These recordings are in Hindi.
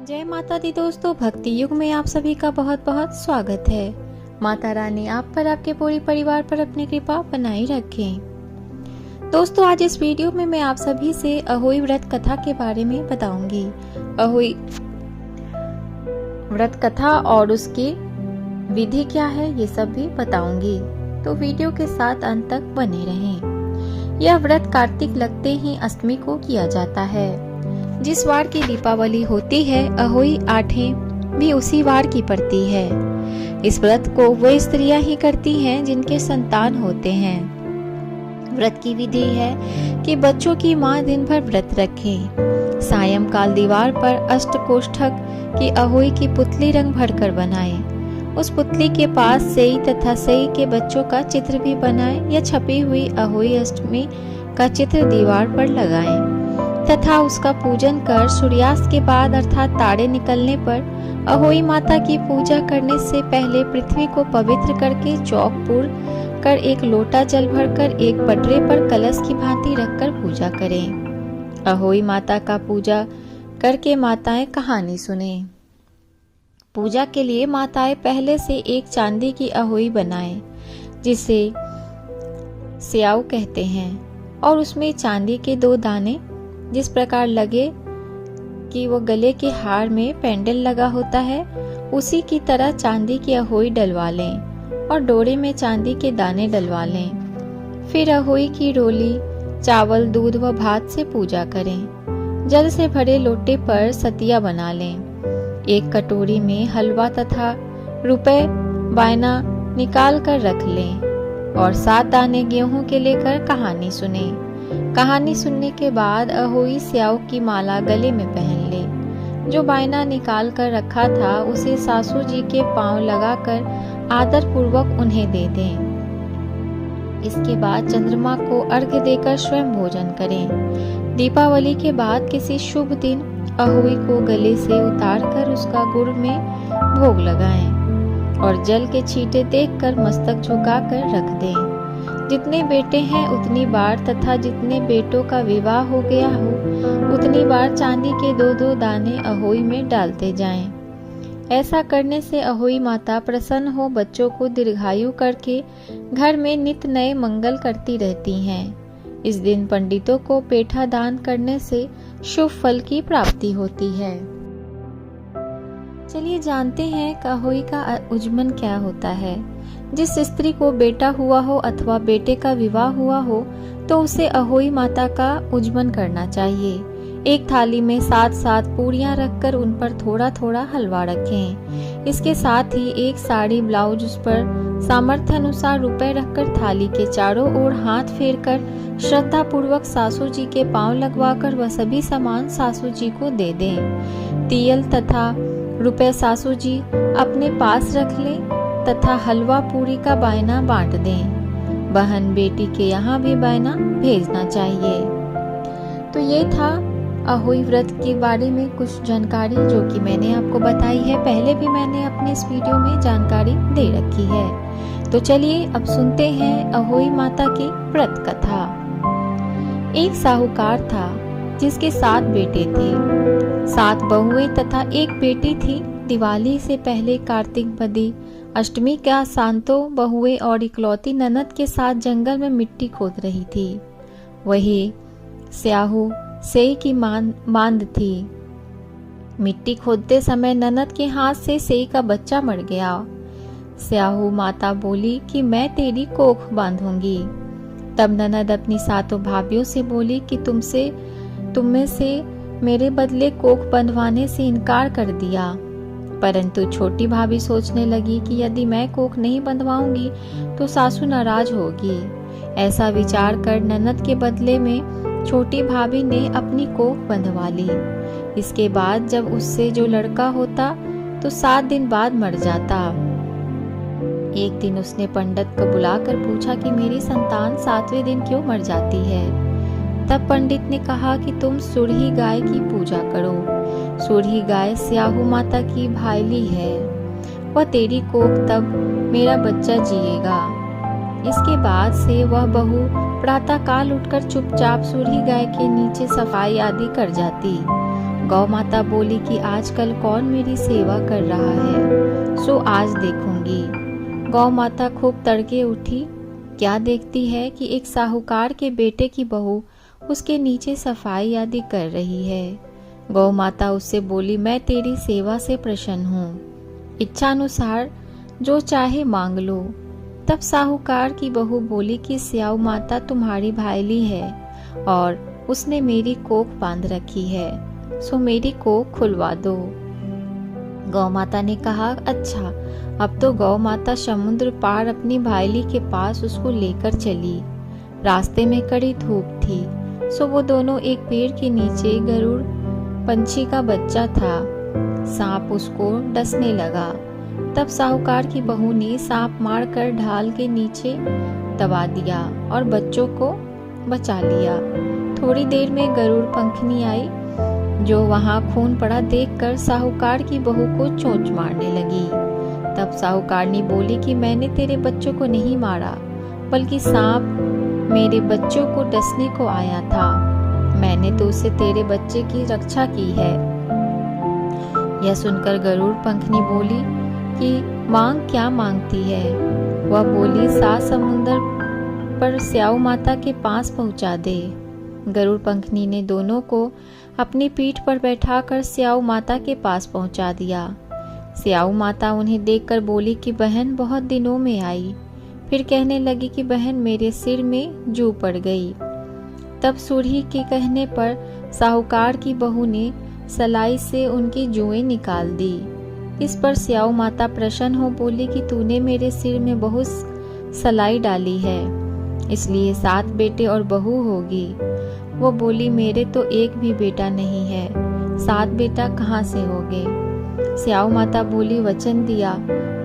जय माता दी दोस्तों, भक्ति युग में आप सभी का बहुत बहुत स्वागत है। माता रानी आप पर, आपके पूरे परिवार पर अपनी कृपा बनाई रखें। दोस्तों, आज इस वीडियो में मैं आप सभी से अहोई व्रत कथा के बारे में बताऊंगी। अहोई व्रत कथा और उसकी विधि क्या है ये सब भी बताऊंगी, तो वीडियो के साथ अंत तक बने रहें। यह व्रत कार्तिक लगते ही अष्टमी को किया जाता है। जिस वार की दीपावली होती है, अहोई आठें भी उसी वार की पड़ती है। इस व्रत को वो स्त्रियां ही करती हैं जिनके संतान होते हैं। व्रत की विधि है कि बच्चों की माँ दिन भर व्रत रखे। सायंकाल दीवार पर अष्टकोष्ठक की अहोई की पुतली रंग भरकर बनाए। उस पुतली के पास सेई तथा सेई के बच्चों का चित्र भी बनाए या छपी हुई अहोई अष्टमी का चित्र दीवार पर लगाएं तथा उसका पूजन कर सूर्यास्त के बाद अर्थात तारे निकलने पर अहोई माता की पूजा करने से पहले पृथ्वी को पवित्र करके चौक पूर कर एक लोटा जल भरकर एक पटरे पर कलश की भांति रखकर पूजा करें। अहोई माता का पूजा करके माताएं कहानी सुने। पूजा के लिए माताएं पहले से एक चांदी की अहोई बनाएं, जिसे स्याऊ कहते हैं, और उसमें चांदी के 2 दाने जिस प्रकार लगे कि वो गले के हार में पेंडल लगा होता है, उसी की तरह चांदी की अहोई डलवा लें और डोरे में चांदी के दाने डलवा लें। फिर अहोई की रोली चावल, दूध व भात से पूजा करें। जल से भरे लोटे पर सतिया बना लें। एक कटोरी में हलवा तथा रुपए बायना निकाल कर रख लें और 7 दाने गेहूं के लेकर कहानी सुने। कहानी सुनने के बाद अहोई स्याऊ की माला गले में पहन ले। जो बायना निकाल कर रखा था उसे सासू जी के पांव लगाकर आदर पूर्वक उन्हें दे दें। इसके बाद चंद्रमा को अर्घ्य देकर स्वयं भोजन करें। दीपावली के बाद किसी शुभ दिन अहोई को गले से उतारकर उसका गुड़ में भोग लगाएं और जल के छींटे देखकर मस्तक झुकाकर रख दें। जितने बेटे हैं उतनी बार तथा जितने बेटों का विवाह हो गया हो उतनी बार चांदी के 2-2 दाने अहोई में डालते जाएं। ऐसा करने से अहोई माता प्रसन्न हो बच्चों को दीर्घायु करके घर में नित नए मंगल करती रहती हैं। इस दिन पंडितों को पेठा दान करने से शुभ फल की प्राप्ति होती है। चलिए जानते हैं कि अहोई का उज्मन क्या होता है। जिस स्त्री को बेटा हुआ हो अथवा बेटे का विवाह हुआ हो तो उसे अहोई माता का उज्मन करना चाहिए। एक थाली में 7-7 पूरियां रखकर उन पर थोड़ा थोड़ा हलवा रखें। इसके साथ ही एक साड़ी ब्लाउज, उस पर सामर्थ्य अनुसार रुपए रखकर थाली के चारों ओर हाथ फेरकर श्रद्धा पूर्वक सासू जी के पांव लगवाकर वह सभी सामान सासू जी को दे दें। तियल तथा रुपए सासू जी अपने पास रख लें तथा हलवा पूरी का बायना बांट दें। बहन बेटी के यहाँ भी बायना भेजना चाहिए। तो ये था अहोई व्रत के बारे में कुछ जानकारी जो कि मैंने आपको बताई है। पहले भी मैंने अपने इस वीडियो में जानकारी दे रखी है। तो चलिए अब सुनते हैं अहोई माता की व्रत कथा। एक साहूकार था जिसके 7 बेटे थे, 7 बहुएं तथा एक बेटी थी। दिवाली से पहले कार्तिक बदी अष्टमी का सांतो बहुएं और इकलौती ननद के साथ जंगल में मिट्टी खोद रही थी। वही स्याहू सेई की मांद थी। मिट्टी खोदते समय ननद के हाथ से सेई का बच्चा मर गया। स्याहू माता बोली कि मैं तेरी कोख बांधूंगी। तब ननद अपनी 7 भाभियों से बोली कि तुम में से मेरे बदले कोख बंधवाने से इनकार कर दिया। परंतु छोटी भाभी सोचने लगी कि यदि मैं कोख नहीं बंधवाऊंगी तो सासू नाराज होगी। ऐसा विचार कर ननद के बदले में छोटी भाभी ने अपनी कोख बंधवा ली। इसके बाद जब उससे जो लड़का होता तो 7 दिन बाद मर जाता। एक दिन उसने पंडित को बुलाकर पूछा कि मेरी संतान 7वें दिन क्यों मर जाती है। तब पंडित ने कहा कि तुम सुरही गाय की पूजा करो। सुरही गाय स्याहू माता की भाईली है, वह तेरी कोख तब मेरा बच्चा जिएगा। इसके बाद से वह बहू प्रातः काल उठकर चुपचाप सुरही गाय के नीचे सफाई आदि कर जाती। गौ माता बोली कि आजकल कौन मेरी सेवा कर रहा है, सो आज देखूंगी। गौ माता खूब तड़के उठी। क्या देखती है कि एक साहूकार के बेटे की बहू उसके नीचे सफाई आदि कर रही है। गौ माता उससे बोली, मैं तेरी सेवा से प्रसन्न हूँ, इच्छा अनुसार जो चाहे मांग लो। तब साहूकार की बहू बोली कि स्याऊ माता तुम्हारी भाईली है और उसने मेरी कोख बांध रखी है, सो मेरी कोख खुलवा दो। गौ माता ने कहा, अच्छा। अब तो गौ माता समुद्र पार अपनी भाईली के पास उसको लेकर चली। रास्ते में कड़ी धूप थी, सो वो दोनों एक पेड़ के नीचे, गरुड़ पंछी का बच्चा था। सांप उसको डसने लगा। तब साहूकार की बहू ने सांप मारकर ढाल के नीचे दबा दिया और बच्चों को बचा लिया। थोड़ी देर में गरुड़ पंखनी आई, जो वहां खून पड़ा देखकर साहूकार की बहू को चोंच मारने लगी। तब साहूकारनी बोली कि मैंने तेरे बच्चों को नहीं मारा, बल्कि सांप मेरे बच्चों को डसने को आया था। मैंने तो उससे तेरे बच्चे की रक्षा की है। यह सुनकर गरुड़ पंखनी बोली कि मांग क्या मांगती है। वह बोली, 7 समुंदर पर स्याऊ माता के पास पहुंचा दे। गरुड़ पंखनी ने दोनों को अपनी पीठ पर बैठाकर स्याऊ माता के पास पहुंचा दिया। स्याऊ माता उन्हें देखकर बोली कि बहन बहुत दिनों में आई। फिर कहने लगी कि बहन मेरे सिर में जू पड़ गई। तब सूढ़ी के कहने पर साहूकार की बहू ने सलाई से उनकी जुएं निकाल दी। इस पर स्याऊ माता प्रसन्न हो बोली कि तूने मेरे सिर में बहुत सलाई डाली है, इसलिए 7 बेटे और बहू होगी। वो बोली, मेरे तो एक भी बेटा नहीं है, 7 बेटा कहाँ से होंगे। स्याऊ माता बोली, वचन दिया,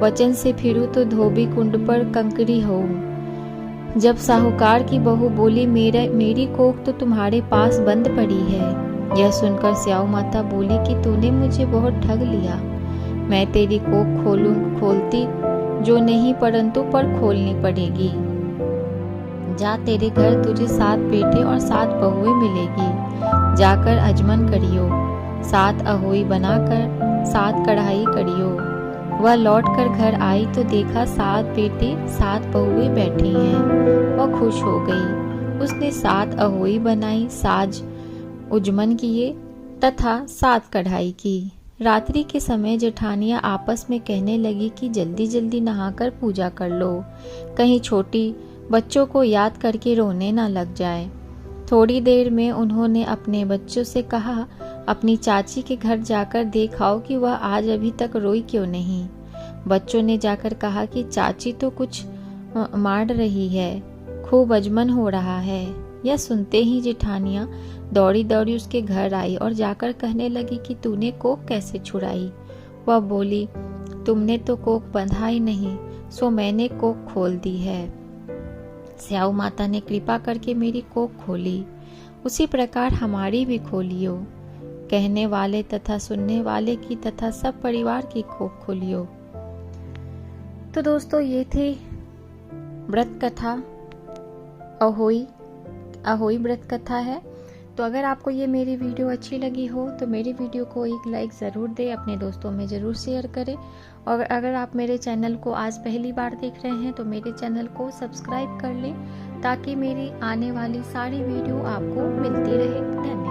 वचन से फिरूं तो धोबी कुंड पर कंकरी होऊं। जब साहूकार की बहू बोली, मेरी कोख तो तुम्हारे पास बंद पड़ी है। यह सुनकर स्याऊ माता बोली कि तूने मुझे बहुत ठग लिया। मैं तेरी कोख खोलती जो नहीं, परंतु पर खोलनी पड़ेगी। जा, तेरे घर तुझे 7 बेटे और 7 बहुएं मिलेगी। जाकर अजमन करियो, 7 अहोई बनाकर 7 कढ़ाई करियो। वह लौटकर घर आई तो देखा 7 बेटे 7 बहुएं बैठी हैं। वह खुश हो गई। उसने 7 अहोई बनाई, साज उजमन किए तथा 7 कढ़ाई की। रात्रि के समय जेठानियां आपस में कहने लगी कि जल्दी जल्दी नहाकर पूजा कर लो, कहीं छोटी बच्चों को याद करके रोने न लग जाए। थोड़ी देर में उन्होंने अपने बच्चों से कहा, अपनी चाची के घर जाकर देखाओ कि वह आज अभी तक रोई क्यों नहीं। बच्चों ने जाकर कहा कि चाची तो कुछ मार रही है, खूब अजमन हो रहा है। यह सुनते ही जेठानियां दौड़ी दौड़ी उसके घर आई और जाकर कहने लगी कि तूने कोख कैसे छुड़ाई। वह बोली, तुमने तो कोख बंधा ही नहीं, सो मैंने कोख खोल दी है। स्याऊ माता ने कृपा करके मेरी कोख खोली, उसी प्रकार हमारी भी खोलियो। कहने वाले तथा सुनने वाले की तथा सब परिवार की कोख खोलियो। तो दोस्तों, ये थी व्रत कथा, अहोई व्रत कथा है। तो अगर आपको ये मेरी वीडियो अच्छी लगी हो तो मेरी वीडियो को एक लाइक ज़रूर दें, अपने दोस्तों में ज़रूर शेयर करें। और अगर आप मेरे चैनल को आज पहली बार देख रहे हैं तो मेरे चैनल को सब्सक्राइब कर लें, ताकि मेरी आने वाली सारी वीडियो आपको मिलती रहे। धन्यवाद।